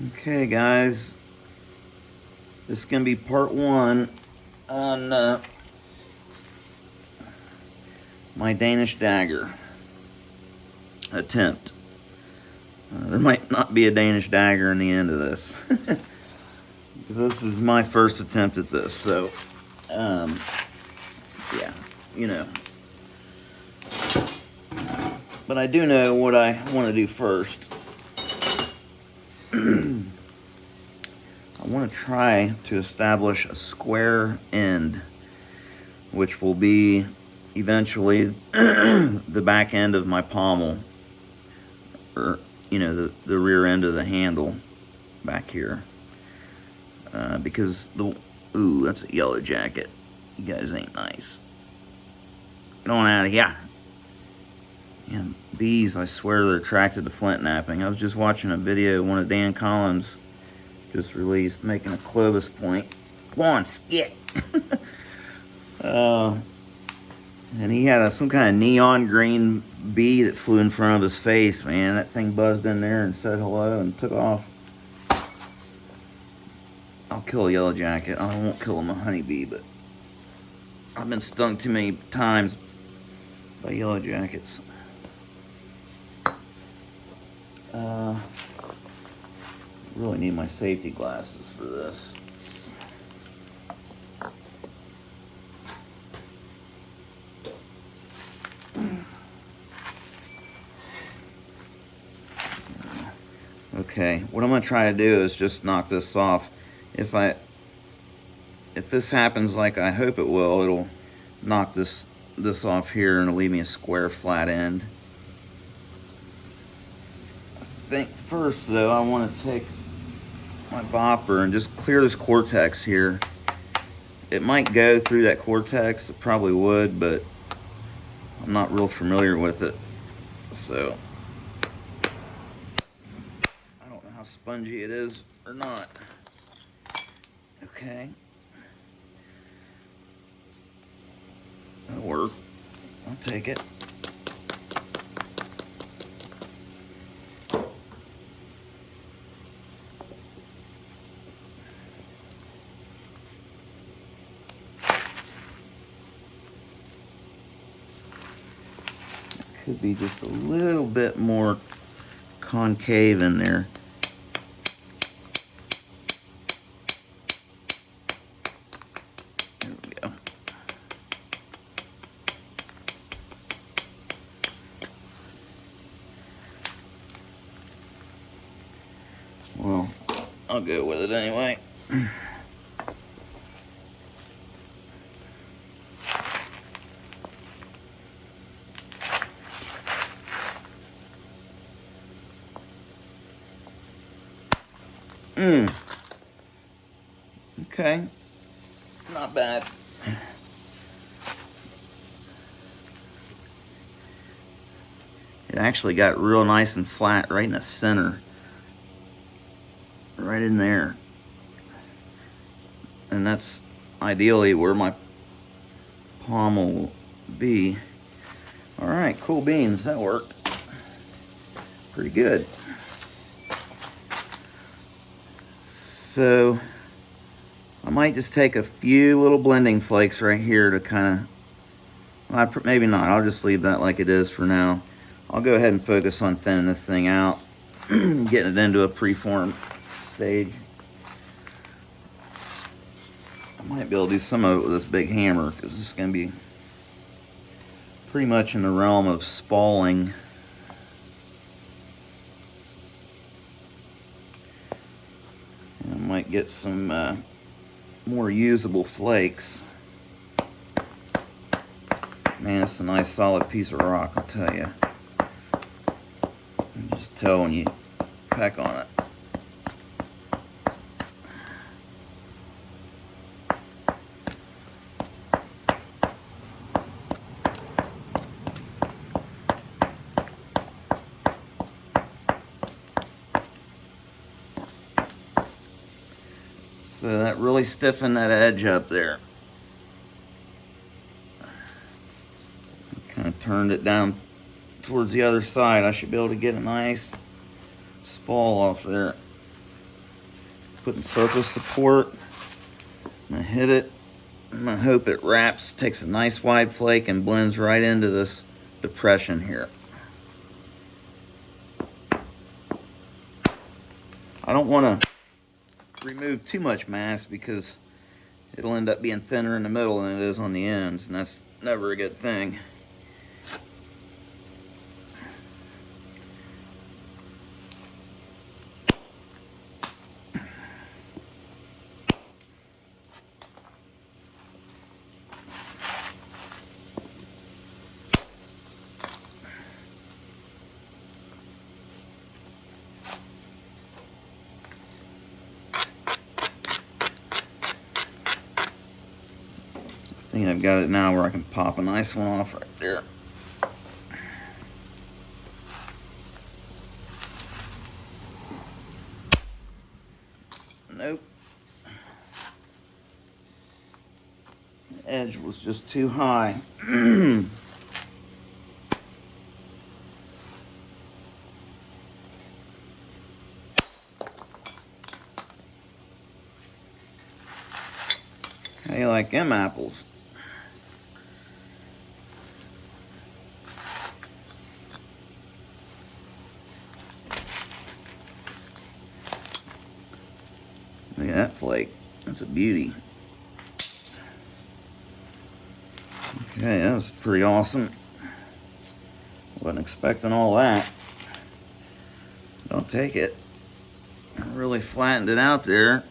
Okay, guys, this is going to be part one on my Danish Dagger attempt. There might not be a Danish Dagger in the end of this, because this is my first attempt at this, so, yeah, you know. But I do know what I want to do first. I want to try to establish a square end, which will be eventually the back end of my pommel, or the rear end of the handle back here, because ooh, that's a yellow jacket. You guys ain't nice. Get on out of here. Yeah, bees, I swear they're attracted to flint knapping. I was just watching a video one of Dan Collins just released, making a Clovis point. Come on, skit. And he had some kind of neon green bee that flew in front of his face, man. That thing buzzed in there and said hello and took off. I'll kill a yellow jacket. I won't kill him a honeybee, but I've been stung too many times by yellow jackets. Really need my safety glasses for this. Okay, what I'm gonna try to do is just knock this off. If this happens like I hope it will, it'll knock this off here and it'll leave me a square flat end. I think first though, I want to take my bopper and just clear this cortex here. It might go through that cortex, it probably would, but I'm not real familiar with it, so I don't know how spongy it is or not. Okay, that'll work. I'll take it. Could be just a little bit more concave in there. There we go. Well, I'll go with it anyway. Okay, not bad. It actually got real nice and flat right in the center, right in there. And that's ideally where my pommel will be. All right, cool beans, that worked pretty good. So I might just take a few little blending flakes right here to kind of, well, maybe not, I'll just leave that like it is for now. I'll go ahead and focus on thinning this thing out, getting it into a preform stage. I might be able to do some of it with this big hammer, because this is going to be pretty much in the realm of spalling. And I might get some more usable flakes. Man, it's a nice solid piece of rock, I'll tell you. You just tell when you peck on it. So that really stiffened that edge up there. Kind of turned it down towards the other side. I should be able to get a nice spall off there. putting surface support. I'm gonna hit it. I'm gonna hope it wraps, takes a nice wide flake and blends right into this depression here. I don't want to remove too much mass because it'll end up being thinner in the middle than it is on the ends, and that's never a good thing. I think I've got it now where I can pop a nice one off right there. Nope. The edge was just too high. How you like them apples? Look at that flake. That's a beauty. Okay, that was pretty awesome. Wasn't expecting all that. I'll take it. I really flattened it out there.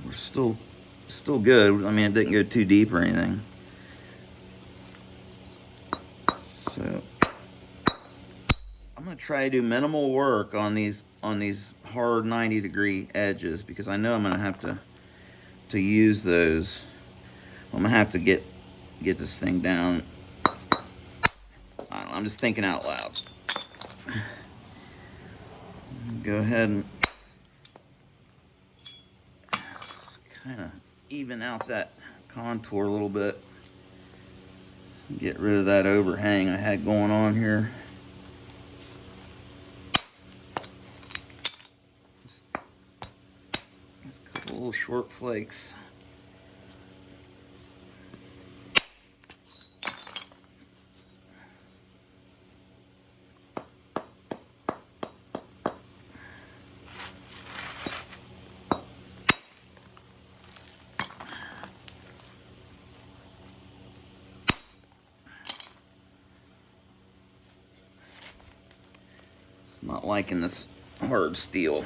We're still good. I mean, it didn't go too deep or anything. So I'm gonna try to do minimal work on these hard 90-degree edges because I know I'm gonna have to use those. I'm gonna have to get this thing down. I don't know, I'm just thinking out loud. Go ahead and kind of even out that contour a little bit. Get rid of that overhang I had going on here. Just a couple little short flakes. Not liking this hard steel.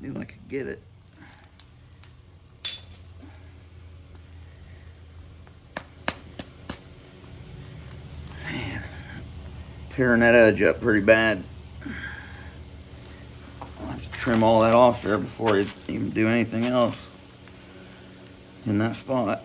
Knew I could get it. Man, tearing that edge up pretty bad. I'll have to trim all that off there before I even do anything else in that spot.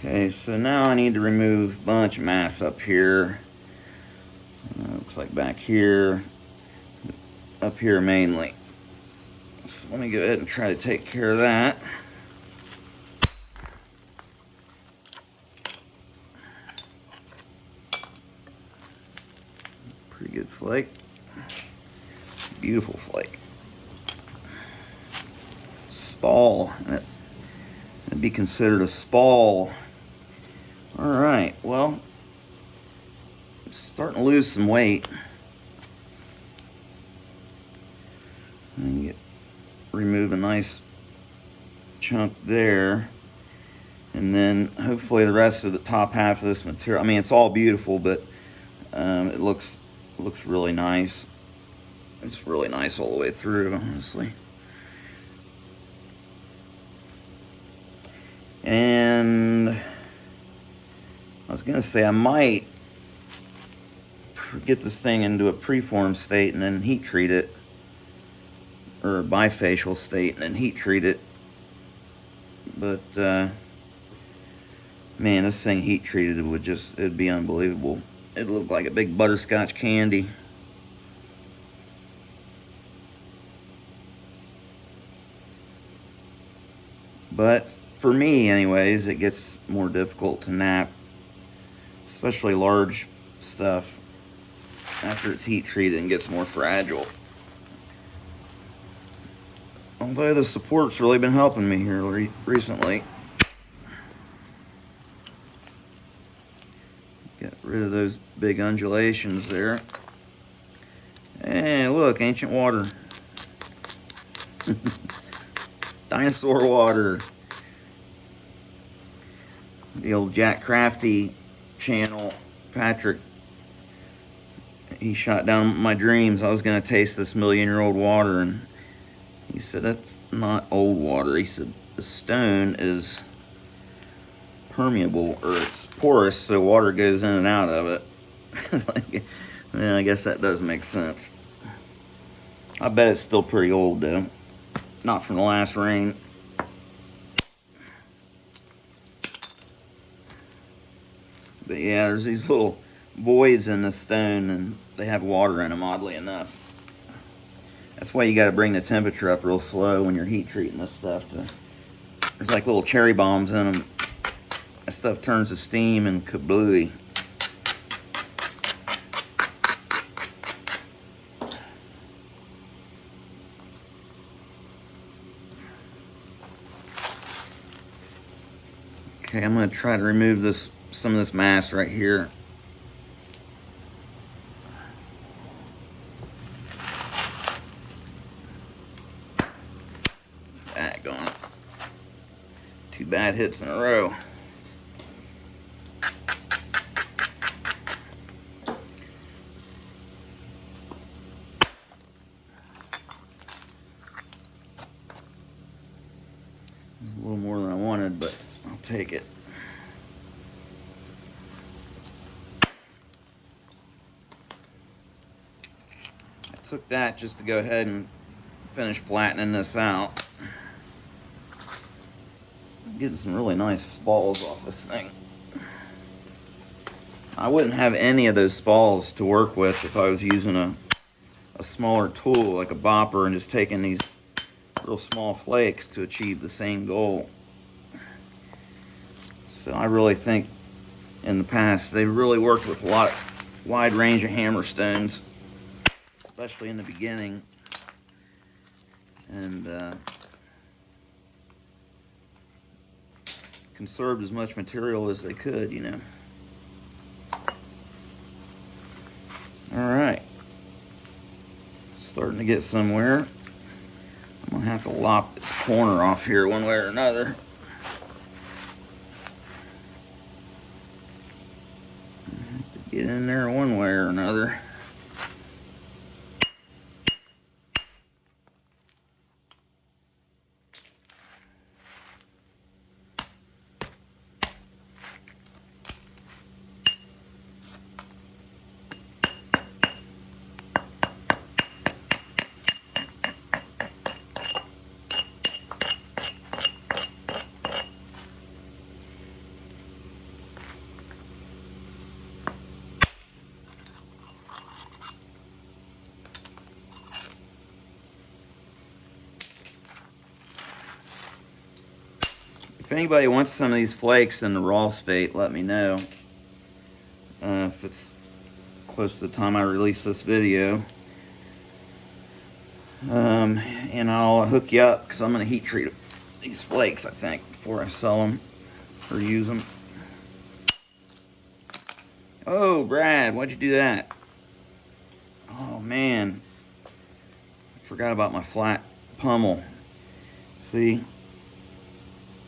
Okay, so now I need to remove a bunch of mass up here. Looks like back here, up here mainly. So let me go ahead and try to take care of that. Pretty good flake. Beautiful flake. Spall. That'd be considered a spall. Alright, well, I'm starting to lose some weight. And remove a nice chunk there. And then hopefully the rest of the top half of this material, I mean, it's all beautiful, but it looks really nice. It's really nice all the way through, honestly. And I was gonna say I might get this thing into a preform state and then heat treat it, or a bifacial state and then heat treat it. But man, this thing heat treated it'd be unbelievable. It'd look like a big butterscotch candy. But for me anyways, it gets more difficult to knap, especially large stuff, after it's heat treated and gets more fragile. Although the support's really been helping me here recently. Get rid of those big undulations there. Hey, look, ancient water. Dinosaur water. The old Jack Crafty channel, Patrick, he shot down my dreams. I was going to taste this million-year-old water, and he said, that's not old water. He said, the stone is permeable, or it's porous, so water goes in and out of it. Like, I guess that does make sense. I bet it's still pretty old, though. Not from the last rain. But yeah, there's these little voids in the stone, and they have water in them, oddly enough. That's why you got to bring the temperature up real slow when you're heat treating this stuff. There's like little cherry bombs in them. That stuff turns to steam and kablooey. Okay, I'm going to try to remove some of this mass right here. Daggone it. 2 bad hits in a row. A little more than I wanted, but I'll take it. I took that just to go ahead and finish flattening this out. I'm getting some really nice spalls off this thing. I wouldn't have any of those spalls to work with if I was using a smaller tool like a bopper and just taking these real small flakes to achieve the same goal. So I really think in the past they really worked with a wide range of hammer stones, especially in the beginning, and conserved as much material as they could, you know. Alright, starting to get somewhere. I'm gonna have to lop this corner off here one way or another. I have to get in there one way or another. If anybody wants some of these flakes in the raw state, let me know. If it's close to the time I release this video. And I'll hook you up, because I'm going to heat treat these flakes, I think, before I sell them or use them. Oh, Brad, why'd you do that? Oh, man. I forgot about my flat pummel. See?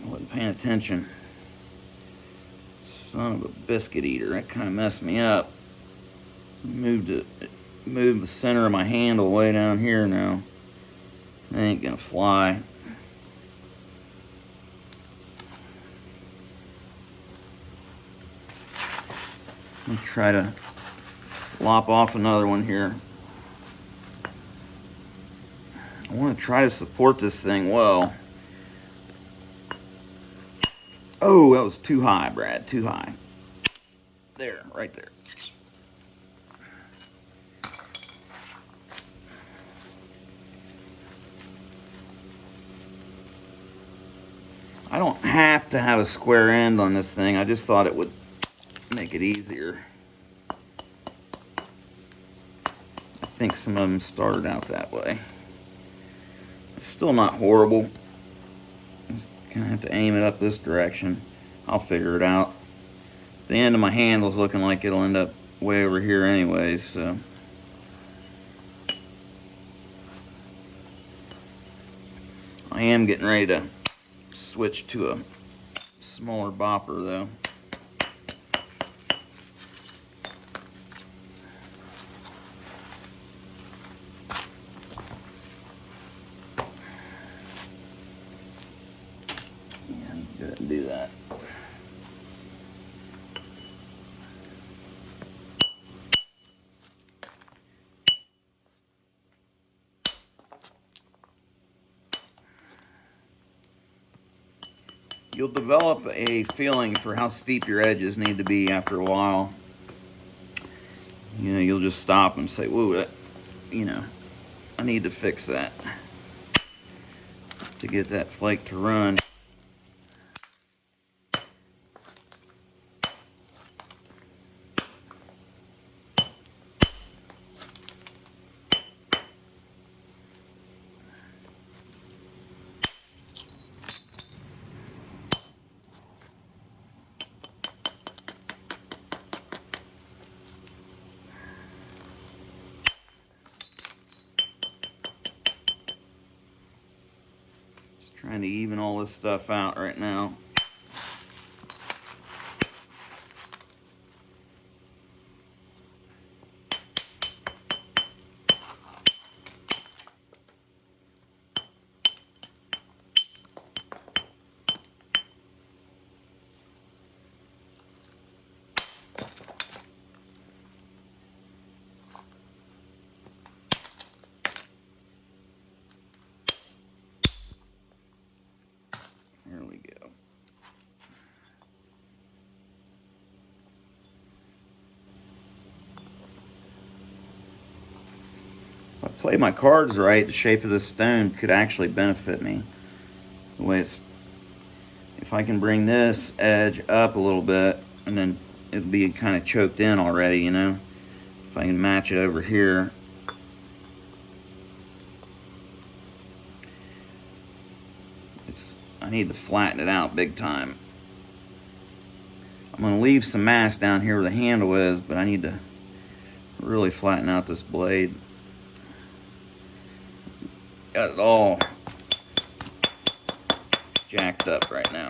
I wasn't paying attention. Son of a biscuit eater. That kind of messed me up. Moved the center of my handle way down here now. That ain't gonna fly. Let me try to lop off another one here. I want to try to support this thing well. Oh, that was too high, Brad, too high. There, right there. I don't have to have a square end on this thing. I just thought it would make it easier. I think some of them started out that way. It's still not horrible. Just gonna have to aim it up this direction. I'll figure it out. The end of my handle's looking like it'll end up way over here anyways, so. I am getting ready to switch to a smaller bopper though. Yeah, go ahead and do that. You'll develop a feeling for how steep your edges need to be after a while. You know, you'll just stop and say, whoa, you know, I need to fix that to get that flake to run. Trying to even all this stuff out right now. There we go. If I play my cards right, the shape of this stone could actually benefit me. The way it's, if I can bring this edge up a little bit, and then it'll be kind of choked in already, you know. If I can match it over here. I need to flatten it out big time. I'm going to leave some mass down here where the handle is, but I need to really flatten out this blade. Got it all jacked up right now.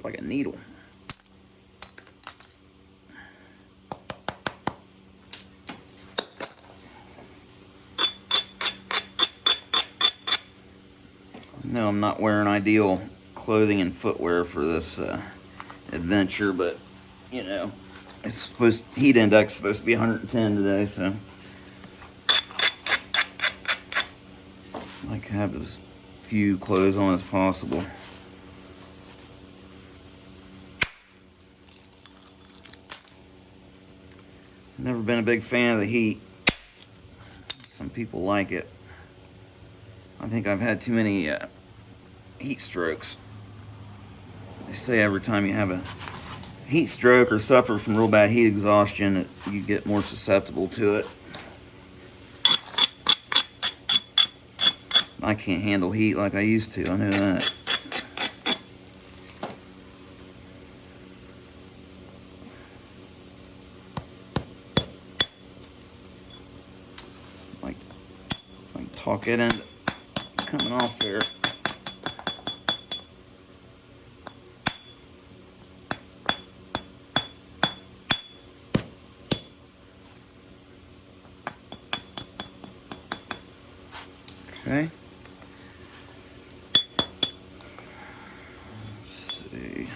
like a needle. No, I'm not wearing ideal clothing and footwear for this adventure, but you know, it's supposed heat index is supposed to be 110 today, so I like to have as few clothes on as possible. Never been a big fan of the heat. Some people like it. I think I've had too many heat strokes. They say every time you have a heat stroke or suffer from real bad heat exhaustion, you get more susceptible to it. I can't handle heat like I used to, I know that. Like, if I can talk it into coming off there. Okay. Let's see.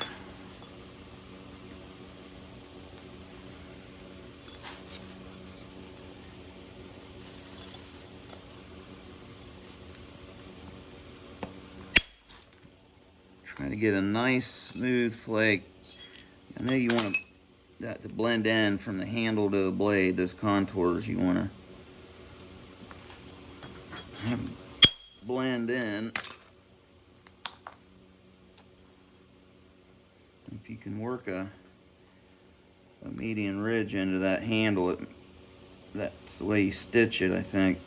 Try to get a nice smooth flake. I know you want that to blend in from the handle to the blade, those contours you want to have blend in. If you can work a median ridge into that handle, that's the way you stitch it, I think.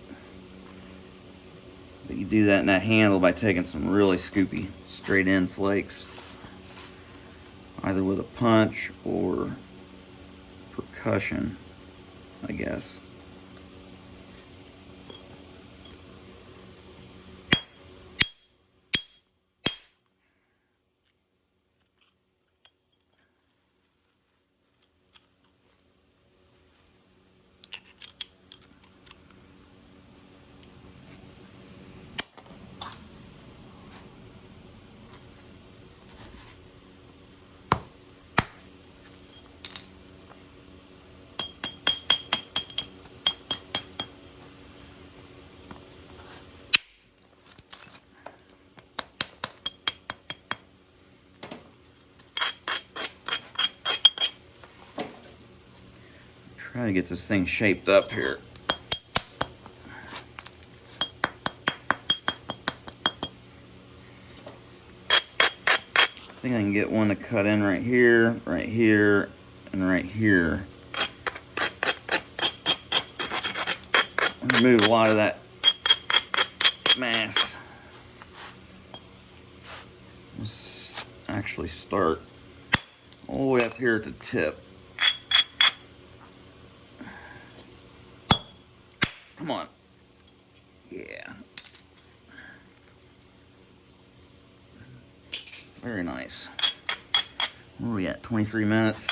But you do that in that handle by taking some really scoopy straight in flakes, either with a punch or percussion, I guess. Try to get this thing shaped up here. I think I can get one to cut in right here, and right here. Remove a lot of that mass. Let's actually start all the way up here at the tip. Come on. Yeah. Very nice. Where are we at? 23 minutes.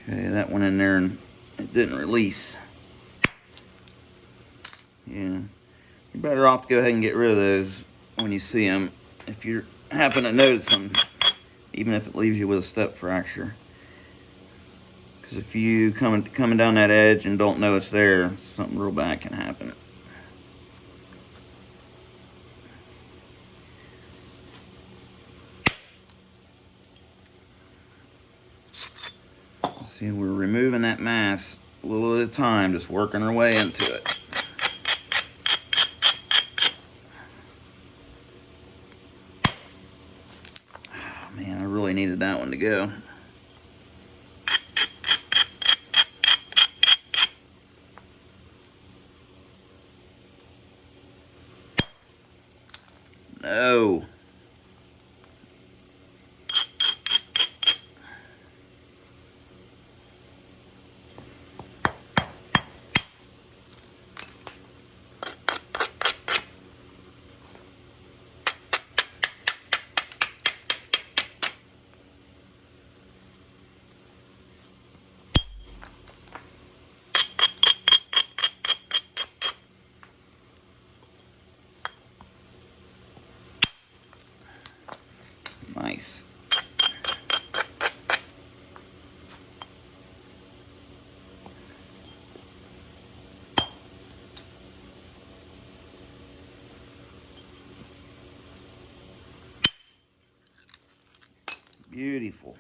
Okay, that went in there and it didn't release. Yeah. You're better off to go ahead and get rid of those when you see them. If you happen to notice them, even if it leaves you with a step fracture. Because if you coming down that edge and don't know it's there, something real bad can happen. See, we're removing that mass a little at a time, just working our way into it. Oh, man, I really needed that one to go. No. Beautiful.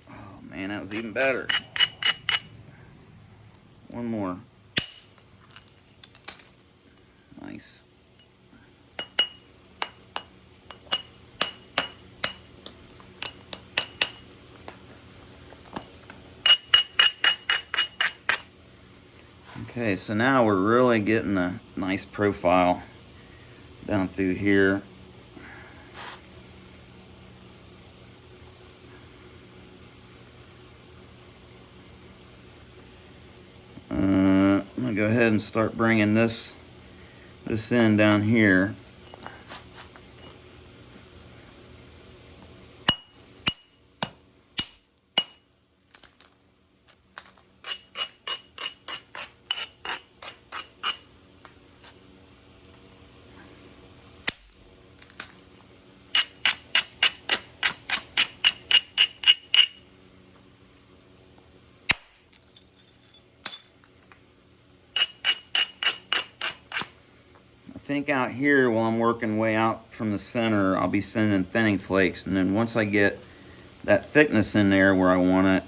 Oh man, that was even better. One more. Nice. Okay, so now we're really getting a nice profile down through here. I'm gonna go ahead and start bringing this in down here. I think out here while I'm working way out from the center, I'll be sending thinning flakes, and then once I get that thickness in there where I want it,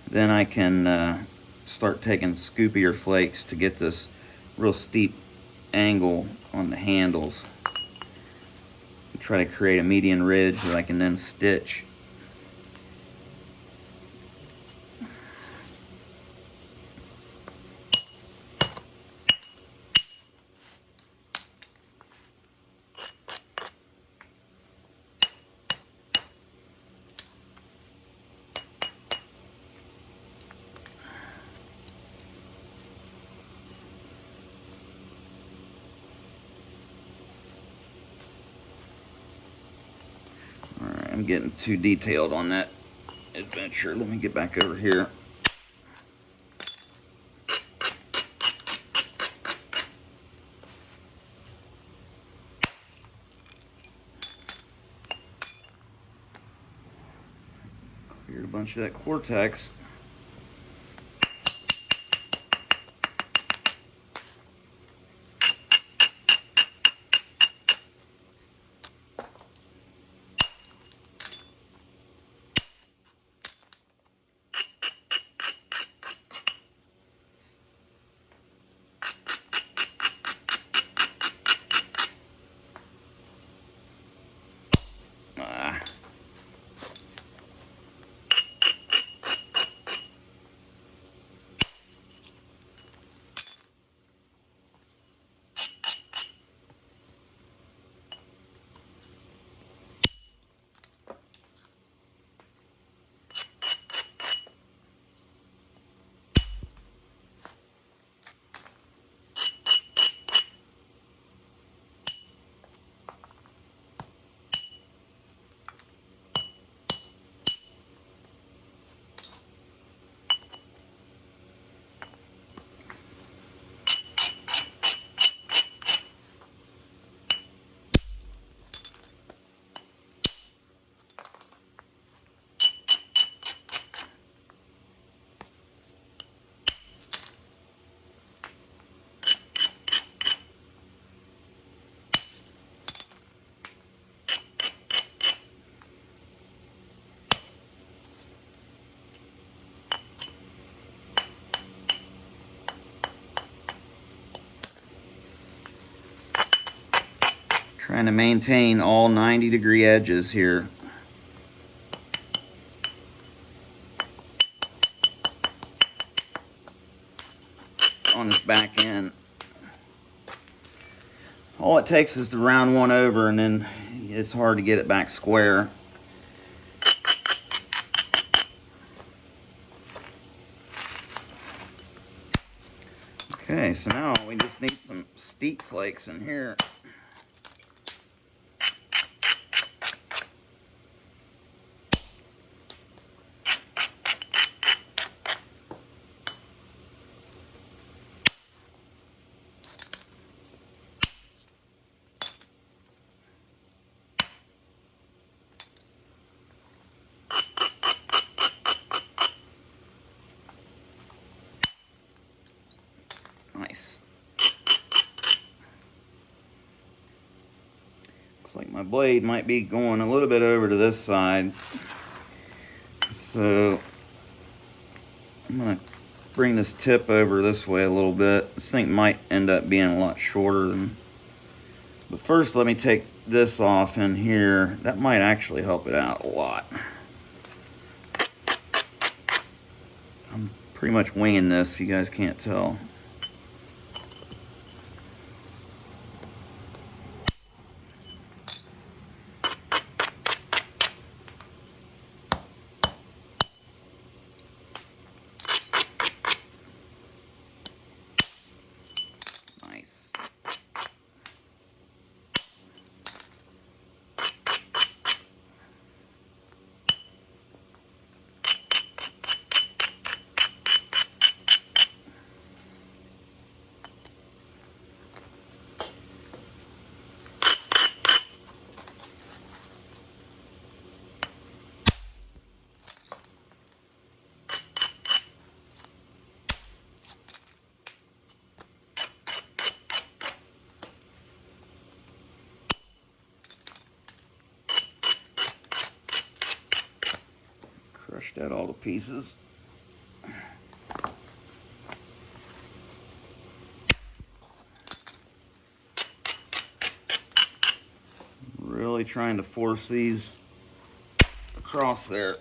then I can start taking scoopier flakes to get this real steep angle on the handles. Try to create a median ridge that I can then stitch. Alright, I'm getting too detailed on that adventure. Let me get back over here. Cleared a bunch of that cortex. Trying to maintain all 90-degree edges here. On this back end. All it takes is to round one over, and then it's hard to get it back square. Okay, so now we just need some steep flakes in here. Nice. my blade might be going a little bit over to this side. So I'm going to bring this tip over this way a little bit. This thing might end up being a lot shorter than... But first let me take this off in here. That might actually help it out a lot. I'm pretty much winging this if you guys can't tell. Nice. Crushed out all the pieces. Really trying to force these across there.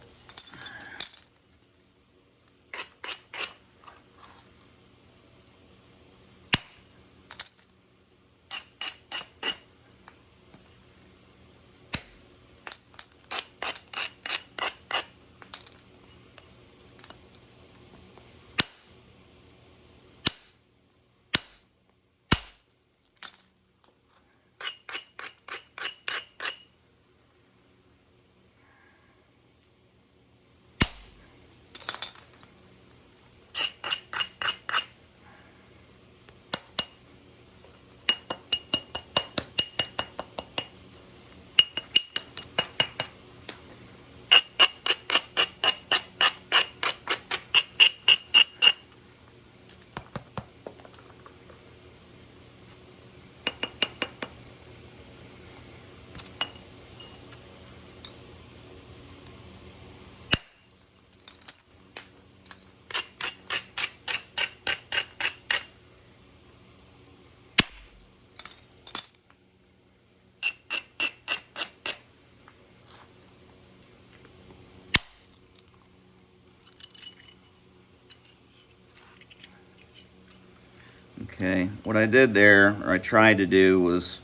Okay, what I did there, or I tried to do, was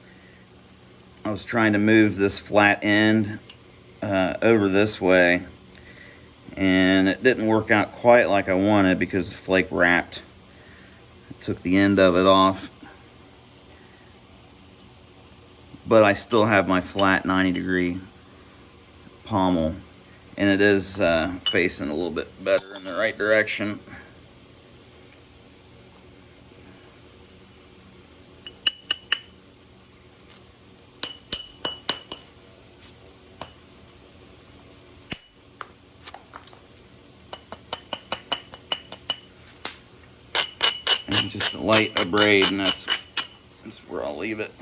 I was trying to move this flat end over this way, and it didn't work out quite like I wanted because the flake wrapped. I took the end of it off, but I still have my flat 90-degree pommel, and it is facing a little bit better in the right direction. And just a light abrade, and that's where I'll leave it.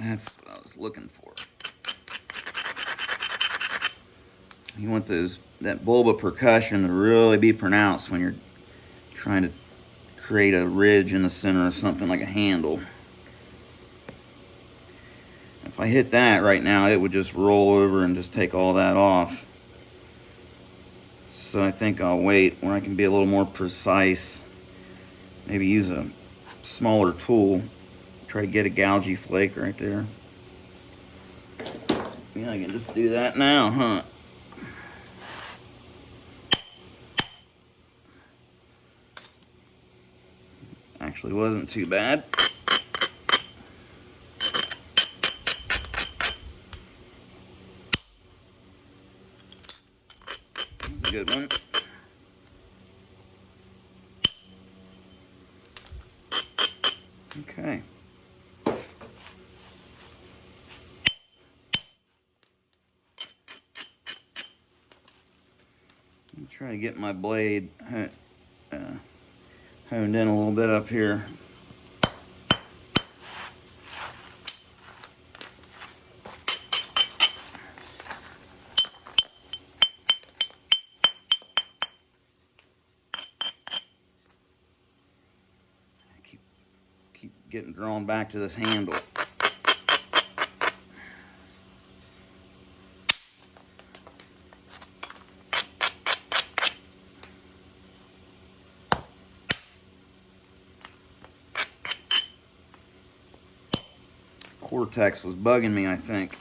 That's what I was looking for. You want that bulba percussion to really be pronounced when you're trying to create a ridge in the center of something like a handle. If I hit that right now, it would just roll over and just take all that off. So I think I'll wait where I can be a little more precise. Maybe use a smaller tool. Try to get a gougy flake right there. Yeah, I can just do that now, huh? Actually wasn't too bad. That's a good one. Okay. I'm trying to get my blade honed in a little bit up here. Keep getting drawn back to this handle. Cortex was bugging me, I think.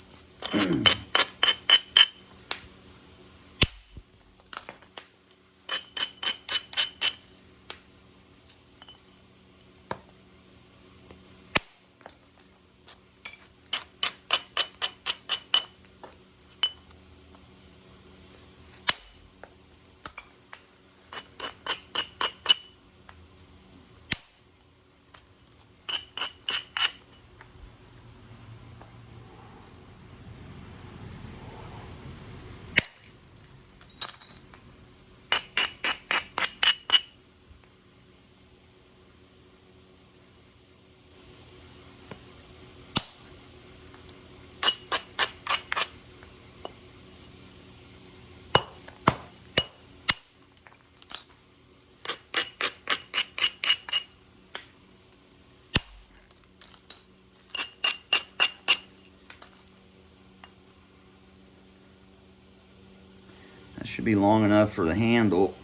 That should be long enough for the handle.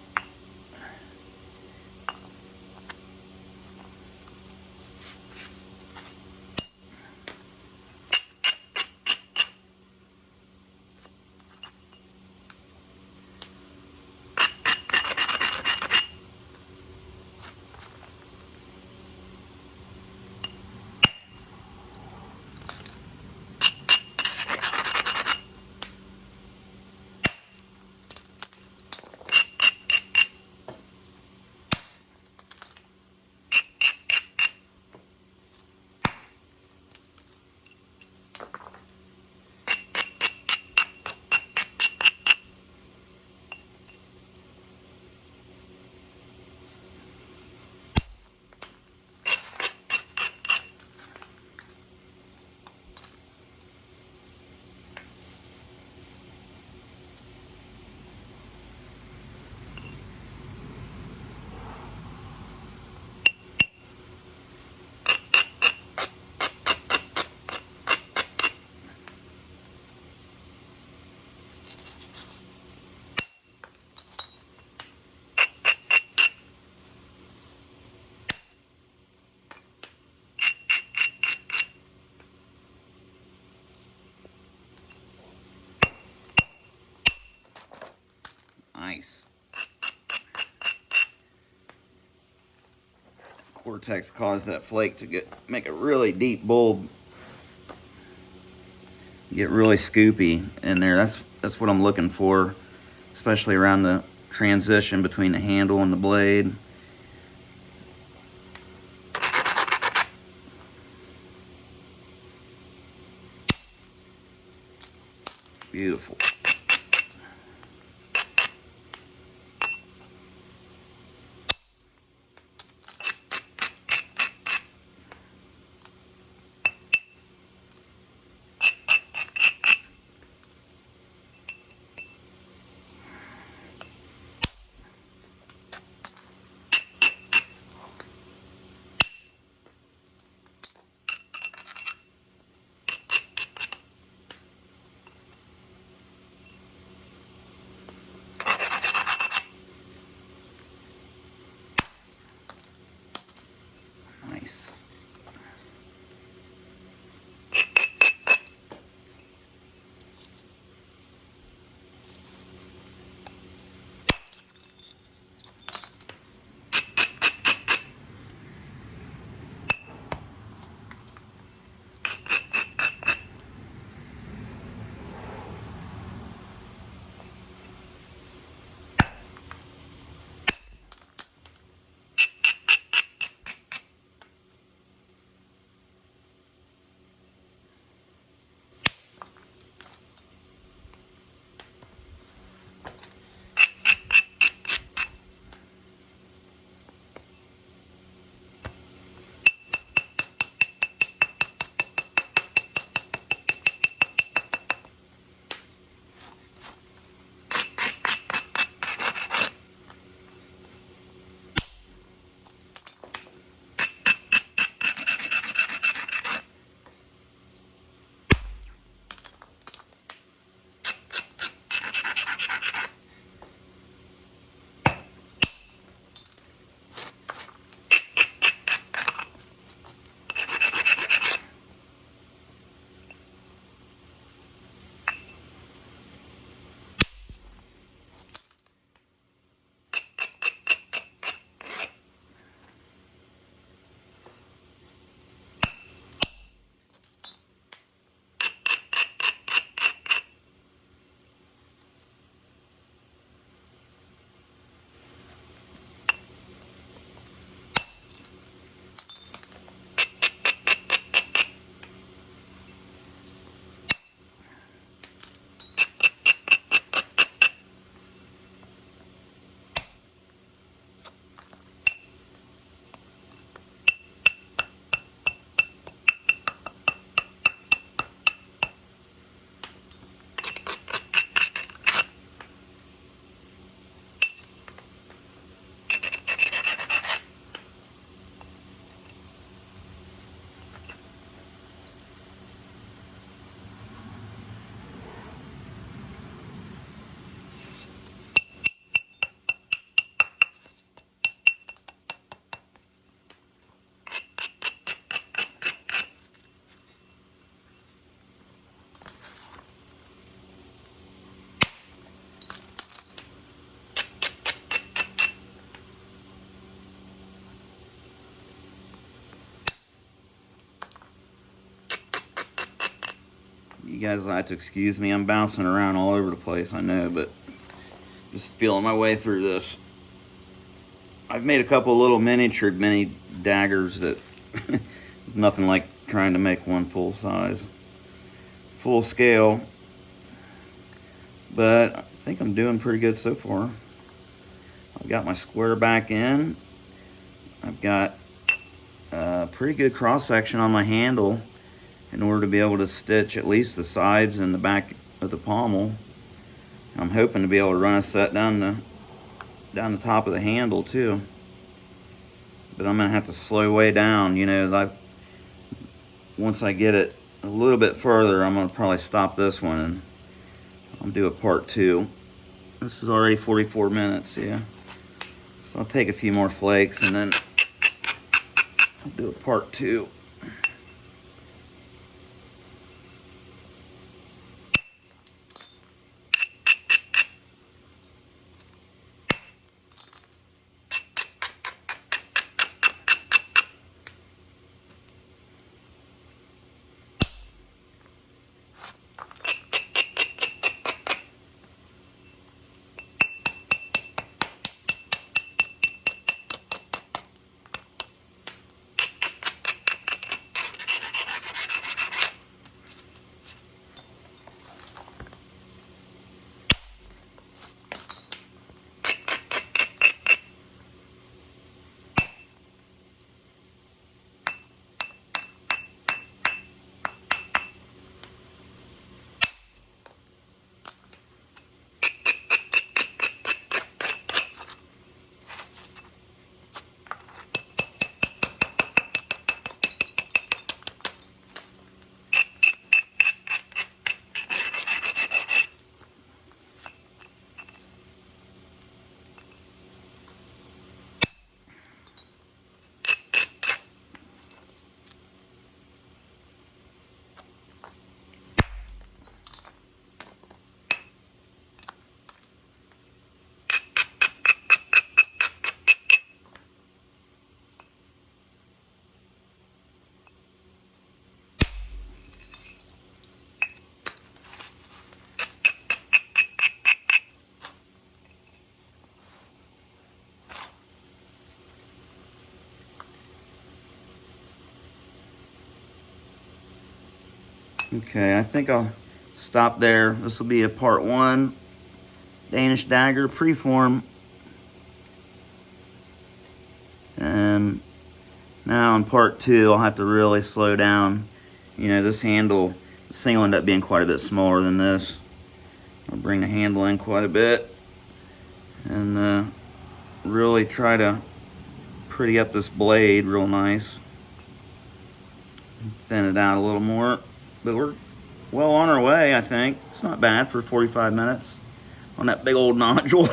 Nice. Cortex caused that flake to make a really deep bulb. Get really scoopy in there. That's what I'm looking for, especially around the transition between the handle and the blade. Beautiful. You guys will have to excuse me. I'm bouncing around all over the place, I know, but just feeling my way through this. I've made a couple little mini daggers that it's nothing like trying to make one full size, full scale. But I think I'm doing pretty good so far. I've got my square back in. I've got a pretty good cross section on my handle in order to be able to stitch at least the sides and the back of the pommel. I'm hoping to be able to run a set down the top of the handle too. But I'm gonna have to slow way down, you know, like once I get it a little bit further, I'm gonna probably stop this one and I'll do a part 2. This is already 44 minutes, yeah. So I'll take a few more flakes and then I'll do a part 2. Okay, I think I'll stop there. This will be a part 1 Danish Dagger preform. And now in part 2, I'll have to really slow down. You know, this handle, this thing will end up being quite a bit smaller than this. I'll bring the handle in quite a bit and really try to pretty up this blade real nice. Thin it out a little more. But we're well on our way, I think. It's not bad for 45 minutes on that big old nodule.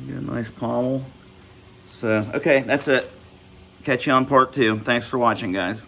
Get a nice pommel. So, okay, that's it. Catch you on part 2. Thanks for watching, guys.